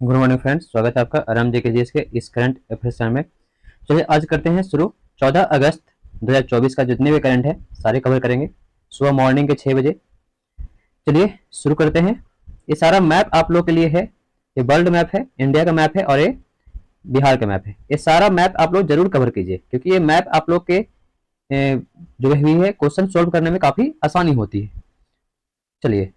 Good morning friends, स्वागत है आपका आराम जेकेजीएस के इस करंट अफेयर्स में। चलिए आज करते हैं शुरू। 14 अगस्त 2024 का जितने भी करंट है सारे कवर करेंगे सुबह मॉर्निंग के 6 बजे। चलिए शुरू करते हैं। ये सारा मैप आप लोग के लिए है। ये वर्ल्ड मैप है, इंडिया का मैप है और ये बिहार का मैप है। ये सारा मैप आप लोग जरूर कवर कीजिए क्योंकि ये मैप आप लोग के जो भी है क्वेश्चन सोल्व करने में काफी आसानी होती है। चलिए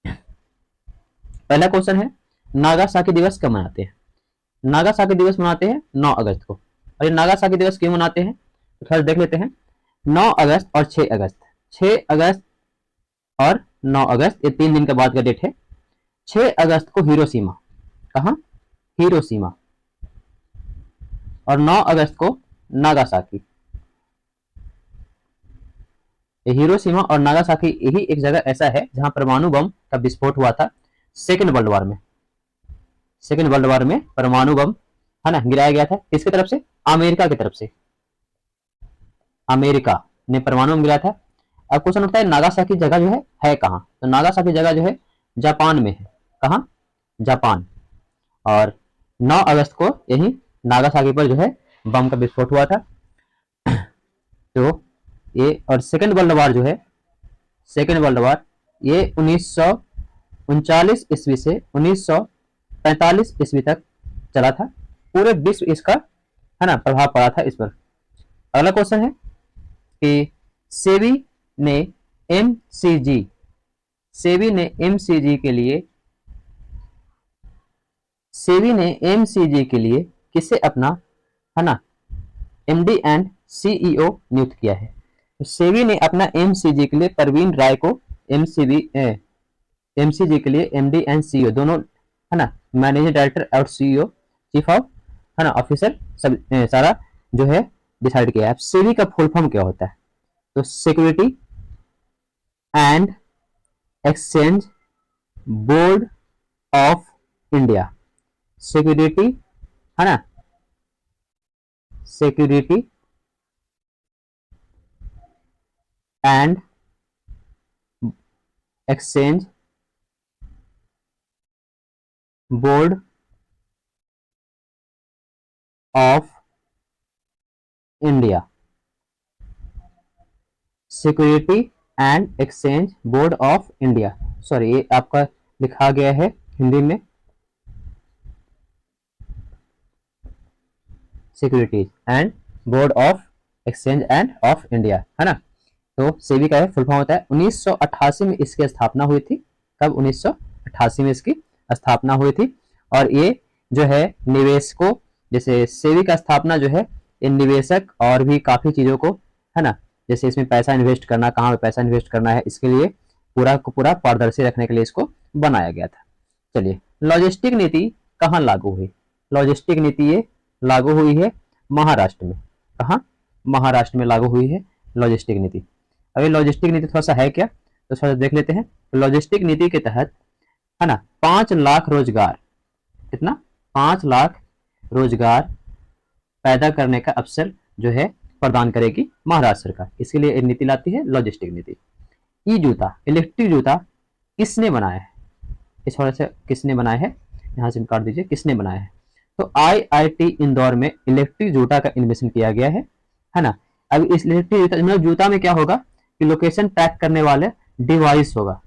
पहला क्वेश्चन है, नागासाकी दिवस कब मनाते हैं? नागासाकी दिवस मनाते हैं 9 अगस्त को। और ये नागासाकी दिवस क्यों मनाते हैं तो थोड़ा देख लेते हैं। 9 अगस्त और 6 अगस्त, 6 अगस्त और 9 अगस्त, ये 3 दिन के बाद का डेट है। 6 अगस्त को हिरोशिमा, कहाँ? हिरोशिमा। और 9 अगस्त को नागासाकी। ये हिरोशिमा और नागासाकी यही एक जगह ऐसा है जहां परमाणु बम का विस्फोट हुआ था सेकेंड वर्ल्ड वॉर में। सेकेंड वर्ल्ड वॉर में परमाणु बम है ना गिराया गया था। किसकी तरफ से? अमेरिका की तरफ से। अमेरिका ने परमाणु बम गिराया था। अब क्वेश्चन उठता है नागासाकी जगह जो है कहाँ? तो नागासाकी जगह जो है जापान में है। कहाँ? जापान। और 9 अगस्त को यही नागासाकी पर जो है बम का विस्फोट हुआ था। तो ये और सेकेंड वर्ल्ड वॉर जो है, सेकेंड वर्ल्ड वॉर ये 1939 ईस्वी से 1945 ईस्वी तक चला था। पूरे विश्व इसका है ना प्रभाव पड़ा था इस पर। अगला क्वेश्चन है कि सेबी ने एमसीजी, सेबी ने एमसीजी के लिए, सेबी ने एमसीजी के लिए किसे अपना है ना एमडी एंड सीईओ नियुक्त किया है? तो सेबी ने अपना एमसीजी के लिए परवीन राय को एमसीजी के लिए एमडी एंड सीईओ दोनों है ना मैनेजिंग डायरेक्टर और सीईओ चीफ ऑफ है ना ऑफिसर सब सारा जो है डिसाइड किया है। सेबी का फुल फॉर्म क्या होता है? तो security and exchange board of India. Security है ना, security and exchange board of India. Security and exchange board of India. Sorry ये आपका लिखा गया है हिंदी में securities and board of exchange end of India है ना। तो सेबी का फुल फॉर्म होता है। 1988 में इसकी स्थापना हुई थी। कब? 1988 में इसकी स्थापना हुई थी। और ये जो है निवेशकों, जैसे सेबी का स्थापना जो है ये निवेशक और भी काफी चीजों को है ना, जैसे इसमें पैसा इन्वेस्ट करना, कहाँ पे पैसा इन्वेस्ट करना है, इसके लिए पूरा को पूरा पारदर्शी रखने के लिए इसको बनाया गया था। चलिए लॉजिस्टिक नीति कहाँ लागू हुई? लॉजिस्टिक नीति ये लागू हुई है महाराष्ट्र में। कहाँ? महाराष्ट्र में लागू हुई है लॉजिस्टिक नीति। अभी लॉजिस्टिक नीति थोड़ा सा है क्या तो थोड़ा देख लेते हैं। लॉजिस्टिक नीति के तहत है ना 5 लाख रोजगार, कितना? 5 लाख रोजगार पैदा करने का अवसर जो है प्रदान करेगी महाराष्ट्र सरकार। इसके लिए एक नीति लाती है लॉजिस्टिक नीति। ई जूता, इलेक्ट्रिक जूता किसने बनाया है? इस थोड़ा सा किसने बनाया है, यहाँ से काट दीजिए, किसने बनाया है? तो आईआईटी इंदौर में इलेक्ट्रिक जूता का इन्वेंशन किया गया है ना। अब इस इलेक्ट्रिक जूता मतलब जूता में क्या होगा कि लोकेशन ट्रैक करने वाले डिवाइस होगा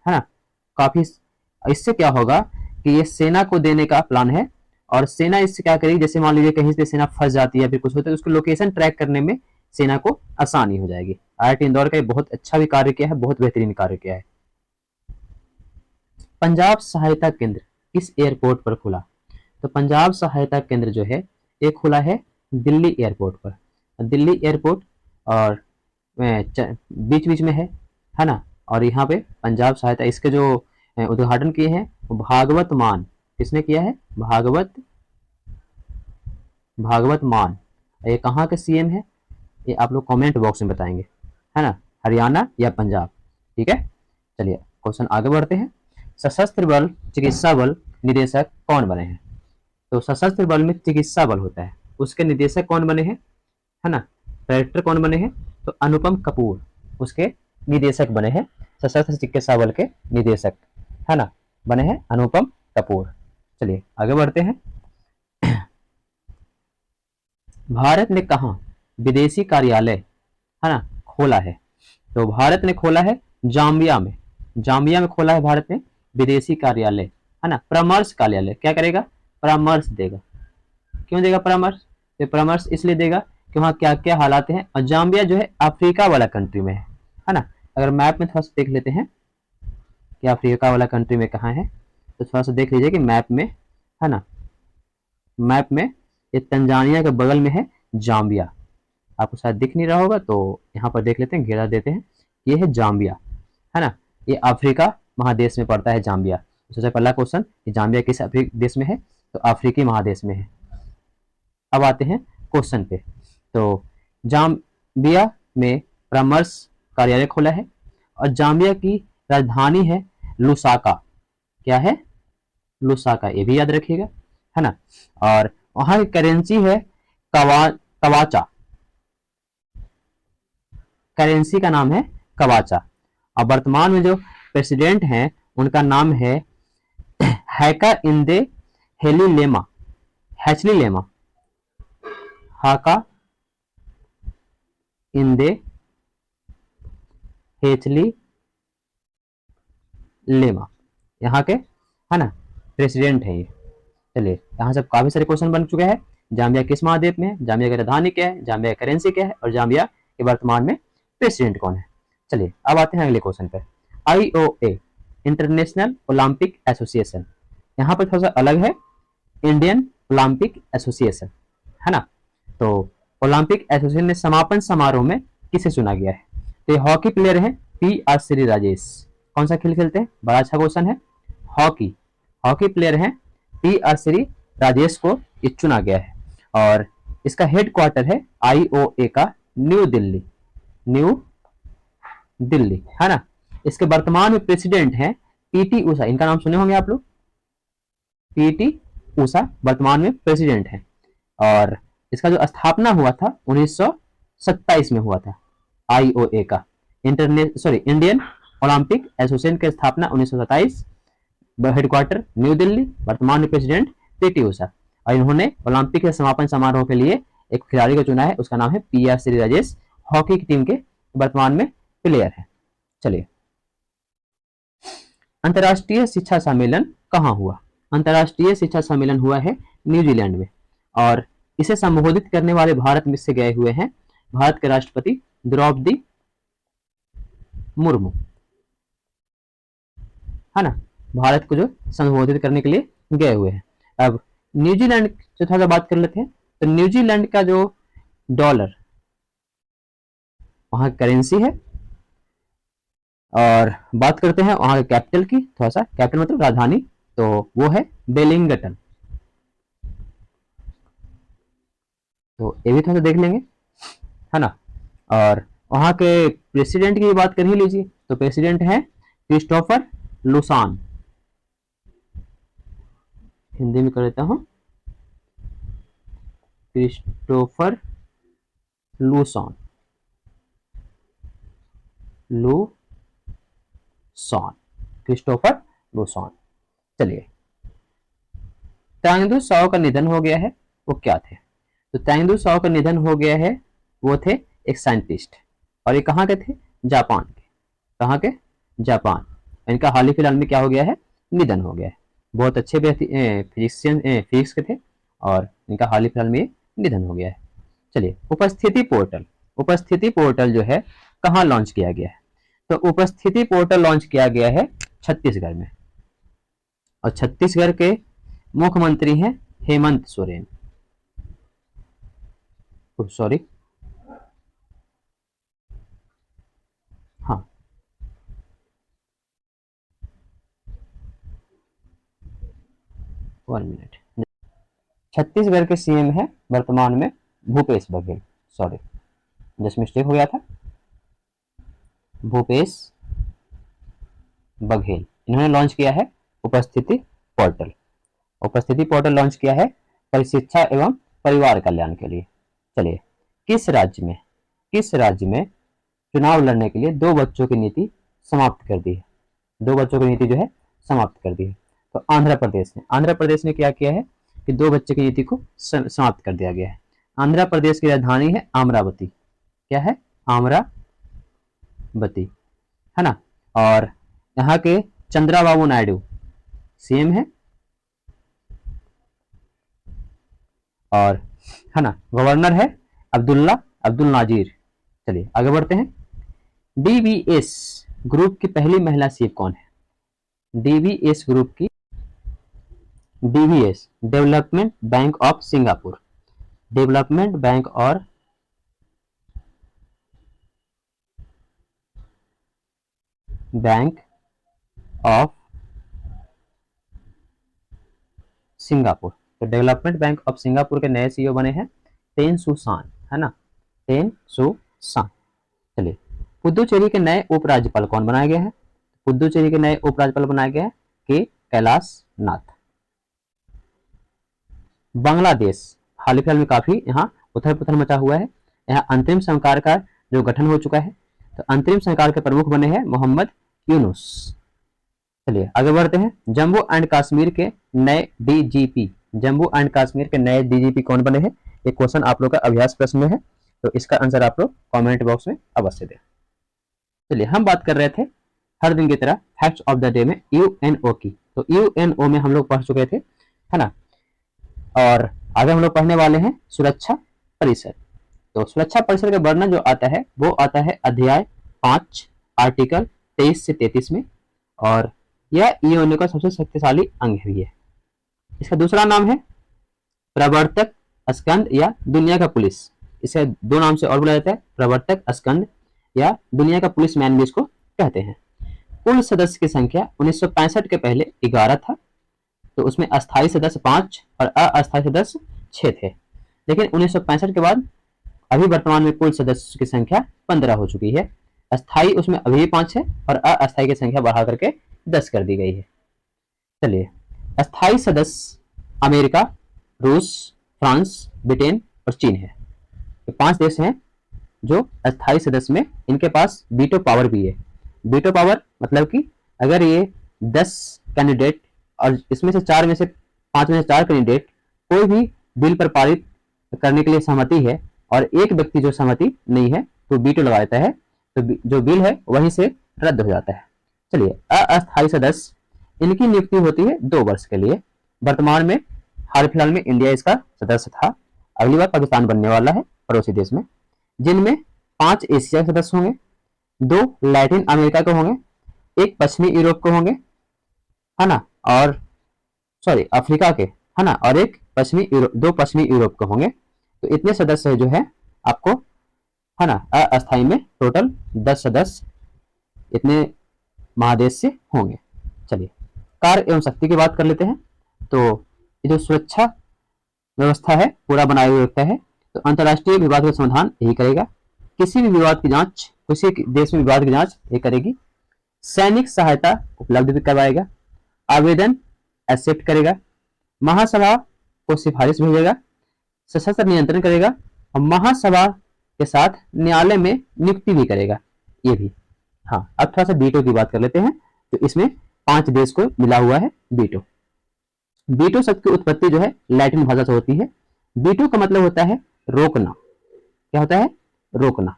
है ना। काफी इससे क्या होगा कि ये सेना को देने का प्लान है। और सेना इससे क्या करेगी, जैसे मान लीजिए कहीं पे सेना फंस जाती है फिर कुछ होता है तो उसको लोकेशन ट्रैक करने में सेना को आसानी हो जाएगी। आईआईटी इंदौर का बहुत अच्छा भी कार्य किया है, बहुत बेहतरीन कार्य किया है। पंजाब सहायता केंद्र किस एयरपोर्ट पर खुला? तो पंजाब सहायता केंद्र जो है ये खुला है दिल्ली एयरपोर्ट पर। दिल्ली एयरपोर्ट और बीच बीच में है ना। और यहाँ पे पंजाब सहायता इसके जो उद्घाटन किए हैं वो भागवत मान, किसने किया है? भागवत मान। ये कहाँ के सीएम है ये आप लोग कमेंट बॉक्स में बताएंगे है ना, हरियाणा या पंजाब। ठीक है, चलिए क्वेश्चन आगे बढ़ते हैं। सशस्त्र बल चिकित्सा बल निदेशक कौन बने हैं? तो सशस्त्र बल में चिकित्सा बल होता है, उसके निदेशक कौन बने हैं है ना, डायरेक्टर कौन बने हैं? तो अनुपम कपूर उसके निदेशक बने हैं। सशस्त्र चिकित्सा बल के निदेशक है ना बने हैं अनुपम कपूर। चलिए आगे बढ़ते हैं। भारत ने कहा विदेशी कार्यालय, है ना, खोला है? तो भारत ने खोला है जाम्बिया में। जाम्बिया में खोला है भारत ने विदेशी कार्यालय, है ना, परामर्श कार्यालय। क्या करेगा? परामर्श देगा। क्यों देगा परामर्श? तो परामर्श इसलिए देगा कि वहाँ क्या क्या हालात हैं। और जाम्बिया जो है अफ्रीका वाला कंट्री में है ना। अगर मैप में थोड़ा सा देख लेते हैं कि अफ्रीका वाला कंट्री में कहाँ है, तो थोड़ा सा देख लीजिए कि मैप में, है ना, मैप में ये तंजानिया के बगल में है जाम्बिया। आपको शायद दिख नहीं रहा होगा, तो यहाँ पर देख लेते हैं, घेरा देते हैं। ये है जाम्बिया, है ना, ये अफ्रीका महादेश में पड़ता है जाम्बिया। सबसे पहला क्वेश्चन, ये जाम्बिया किस देश में है? तो अफ्रीकी महादेश में है। अब आते हैं क्वेश्चन पे। तो जाम्बिया में परामर्श कार्यालय खोला है और जाम्बिया की राजधानी है लुसाका। क्या है? लुसाका, ये भी याद रखिएगा, है ना। और वहां की करेंसी है कवाचा। करेंसी का नाम है कवाचा। और वर्तमान में जो प्रेसिडेंट हैं उनका नाम है हैका इंदे हेली लेमा, हैचली लेमा, हाका इंदे हेचली लेमा, यहाँ के, है ना, प्रेसिडेंट है ये। चलिए यहाँ से काफी सारे क्वेश्चन बन चुके हैं। जाम्बिया किस महाद्वीप में है, जाम्बिया की राजधानी क्या है, जाम्बिया की करेंसी क्या है, और जाम्बिया के वर्तमान में प्रेसिडेंट कौन है। चलिए अब आते हैं अगले क्वेश्चन पे। आईओए, इंटरनेशनल ओलंपिक एसोसिएशन, यहाँ पर थोड़ा सा अलग है, इंडियन ओलंपिक एसोसिएशन, है ना। तो ओलंपिक एसोसिएशन में समापन समारोह में किसे चुना गया है? तो ये हॉकी प्लेयर है पी आर श्री राजेश। कौन सा खेल खेलते हैं? बड़ा अच्छा क्वेश्चन है। हॉकी, हॉकी प्लेयर है पी आर श्री राजेश को ये चुना गया है। और इसका हेड क्वार्टर है आईओए का न्यू दिल्ली, न्यू दिल्ली, है ना। इसके वर्तमान में प्रेसिडेंट हैं पीटी उषा। इनका नाम सुने होंगे आप लोग, पीटी उषा वर्तमान में प्रेसिडेंट है। और इसका जो स्थापना हुआ था 1927 में हुआ था, आईओए का, इंडियन ओलंपिक एसोसिएशन की स्थापना 1927, हेडक्वार्टर न्यू दिल्ली, वर्तमान में प्रेसिडेंट पीटी उषा। और इन्होंने ओलंपिक के समापन समारोह के लिए एक खिलाड़ी को चुना है, उसका नाम है P R Shri Rajesh, hockey की टीम के वर्तमान में प्लेयर है। चलिए, अंतर्राष्ट्रीय शिक्षा सम्मेलन कहाँ हुआ? अंतर्राष्ट्रीय शिक्षा सम्मेलन हुआ है न्यूजीलैंड में। और इसे संबोधित करने वाले भारत में से गए हुए हैं भारत के राष्ट्रपति द्रौपदी मुर्मू, है ना। भारत को जो संबोधित करने के लिए गए हुए हैं। अब न्यूजीलैंड से थोड़ा सा बात कर लेते हैं। तो न्यूजीलैंड का जो डॉलर, वहां करेंसी है। और बात करते हैं वहां के कैपिटल की, थोड़ा सा, कैपिटल मतलब राजधानी, तो वो है वेलिंगटन। तो ये भी थोड़ा सा देख लेंगे, है ना। और वहां के प्रेसिडेंट की बात कर ही लीजिए। तो प्रेसिडेंट है क्रिस्टोफर लुसान, हिंदी में कर देता हूं, Christopher Lausanne, Lausanne, Christopher Lausanne. चलिए, तांगदू साओ का निधन हो गया है, वो क्या थे? तो तांगदू साओ का निधन हो गया है, वो थे एक साइंटिस्ट। और ये कहाँ के थे? जापान के। कहाँ के? जापान। इनका हाल ही फिलहाल में क्या हो गया है? निधन हो गया है। बहुत अच्छे फिजिशियन, फिजिक्स के थे, और इनका हाल ही फिलहाल में निधन हो गया है। चलिए, उपस्थिति पोर्टल, उपस्थिति पोर्टल जो है कहाँ लॉन्च किया गया है? तो उपस्थिति पोर्टल लॉन्च किया गया है छत्तीसगढ़ में। और छत्तीसगढ़ के मुख्यमंत्री हैं हेमंत सोरेन, सॉरी, हाँ, वन मिनट। छत्तीसगढ़ के सीएम है वर्तमान में Bhupesh Baghel, sorry just mistake हो गया था, भूपेश बघेल। इन्होंने लॉन्च किया है उपस्थिति पोर्टल। उपस्थिति पोर्टल लॉन्च किया है परिशिक्षा एवं परिवार कल्याण के लिए। चलिए, किस राज्य में, किस राज्य में चुनाव लड़ने के लिए दो बच्चों की नीति समाप्त कर दी है? दो बच्चों की नीति जो है समाप्त कर दी है। तो आंध्र प्रदेश ने क्या किया है कि 2 बच्चे की नीति को समाप्त कर दिया गया है। आंध्र प्रदेश की राजधानी है अमरावती। क्या है? अमरावती, है ना। और यहाँ के चंद्राबाबू नायडू सीएम है, और है ना गवर्नर है अब्दुल नाजिर। चलिए आगे बढ़ते हैं। डीवीएस ग्रुप की पहली महिला सीएम कौन है? डीवीएस ग्रुप की, DVS development bank of Singapore, development bank और बैंक ऑफ सिंगापुर। तो डेवलपमेंट बैंक ऑफ सिंगापुर के नए सीईओ बने हैं तेन सू शान, है ना, तेन सू शान। चलिए, पुदुचेरी के नए उपराज्यपाल कौन बनाए गए हैं? पुदुचेरी के नए उपराज्यपाल बनाए गए हैं के कैलाश नाथ। बांग्लादेश हाल फिलहाल में काफी यहाँ उथल पुथल मचा हुआ है। यहाँ अंतरिम सरकार का जो गठन हो चुका है, तो अंतरिम सरकार के प्रमुख बने हैं मोहम्मद यूनुस। चलिए आगे बढ़ते हैं। जम्मू एंड कश्मीर के नए डीजीपी, जम्मू एंड कश्मीर के नए डीजीपी कौन बने हैं? ये क्वेश्चन आप लोग का अभ्यास प्रश्न में है, तो इसका आंसर आप लोग कमेंट बॉक्स में अवश्य दें। चलिए, हम बात कर रहे थे हर दिन की तरह फैक्ट्स ऑफ द डे में यूएनओ की। तो यूएनओ में हम लोग पढ़ चुके थे, है ना, और आगे हम लोग पढ़ने वाले हैं सुरक्षा परिषद। तो सुरक्षा परिषद का वर्णन जो आता है वो आता है अध्याय 5 आर्टिकल 23 से 33 में, और यह यूएनओ का सबसे शक्तिशाली अंग भी है। इसका दूसरा नाम है प्रवर्तक स्कंद या दुनिया का पुलिस। इसे 2 नाम से और बुलाया जाता है, प्रवर्तक स्कंद या दुनिया का पुलिस मैन भी इसको कहते हैं। कुल सदस्य की संख्या 1965 के पहले 11 था, तो उसमें अस्थायी सदस्य 5 और अस्थायी सदस्य 6 थे। लेकिन 1965 के बाद अभी वर्तमान में कुल सदस्य की संख्या 15 हो चुकी है। अस्थायी उसमें अभी 5 है और अस्थायी की संख्या बढ़ा करके 10 कर दी गई है। चलिए, अस्थायी सदस्य अमेरिका, रूस, फ्रांस, ब्रिटेन और चीन है। तो 5 देश हैं जो अस्थायी सदस्य में, इनके पास वीटो पावर भी है। वीटो पावर मतलब कि अगर ये 10 कैंडिडेट और इसमें से 4 में से 5 में से 4 कैंडिडेट कोई भी बिल पर पारित करने के लिए सहमति है और एक व्यक्ति जो सहमति नहीं है तो वीटो लगा देता है, तो जो बिल है वहीं से रद्द हो जाता है। चलिए, अस्थायी सदस्य इनकी नियुक्ति होती है 2 वर्ष के लिए। वर्तमान में हाल फिलहाल में इंडिया इसका सदस्य था, अगली बार पाकिस्तान बनने वाला है पड़ोसी देश में, जिनमें 5 एशिया के सदस्य होंगे, 2 लैटिन अमेरिका के होंगे, 1 पश्चिमी यूरोप के होंगे, है ना, और अफ्रीका के, है ना, और 2 पश्चिमी यूरोप के होंगे। तो इतने सदस्य जो है आपको, है ना, अस्थायी में टोटल 10 सदस्य इतने महादेश से होंगे। चलिए, कार्य एवं शक्ति की बात कर लेते हैं। तो ये जो सुरक्षा व्यवस्था है पूरा बनाए हुए रखता है, तो अंतर्राष्ट्रीय विवाद का समाधान यही करेगा, किसी भी विवाद की जांच, किसी देश में विवाद की जांच ये करेगी, सैनिक सहायता उपलब्ध भी करवाएगा, आवेदन एक्सेप्ट करेगा, महासभा को सिफारिश भेजेगा, सशस्त्र नियंत्रण करेगा और महासभा के साथ न्यायालय में नियुक्ति भी करेगा। ये भी, हाँ, अब थोड़ा सा वीटो की बात कर लेते हैं। तो इसमें 5 देश को मिला हुआ है वीटो। वीटो शब्द की उत्पत्ति जो है लैटिन भाषा से होती है। वीटो का मतलब होता है रोकना। क्या होता है? रोकना।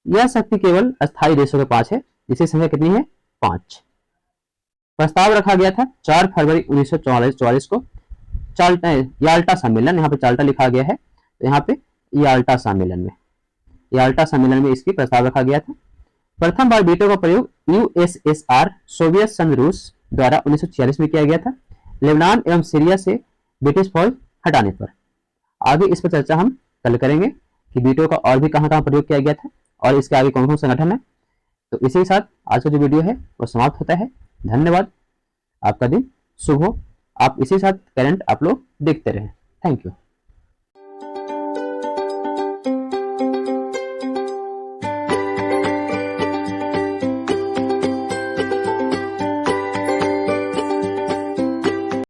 यह शक्ति केवल अस्थायी देशों के पास है, जिसकी संख्या कितनी है? 5। प्रस्ताव रखा गया था 4 फरवरी 1944 को याल्टा सम्मेलन, यहाँ पे चाल्टा लिखा गया है, तो यहाँ पे याल्टा सम्मेलन में इसकी प्रस्ताव रखा गया था। प्रथम बार वीटो का प्रयोग यूएसएसआर सोवियत संघ रूस द्वारा 1946 में किया गया था, लेबनान एवं सीरिया से ब्रिटिश फौज हटाने पर। आगे इस पर चर्चा हम कल करेंगे कि वीटो का और भी कहां प्रयोग किया गया था और इसके आगे कौन कौन संगठन है। तो इसी के साथ आज का जो वीडियो है वो समाप्त होता है। धन्यवाद, आपका दिन शुभ हो। आप इसी साथ करंट आप लोग देखते रहें। Thank you.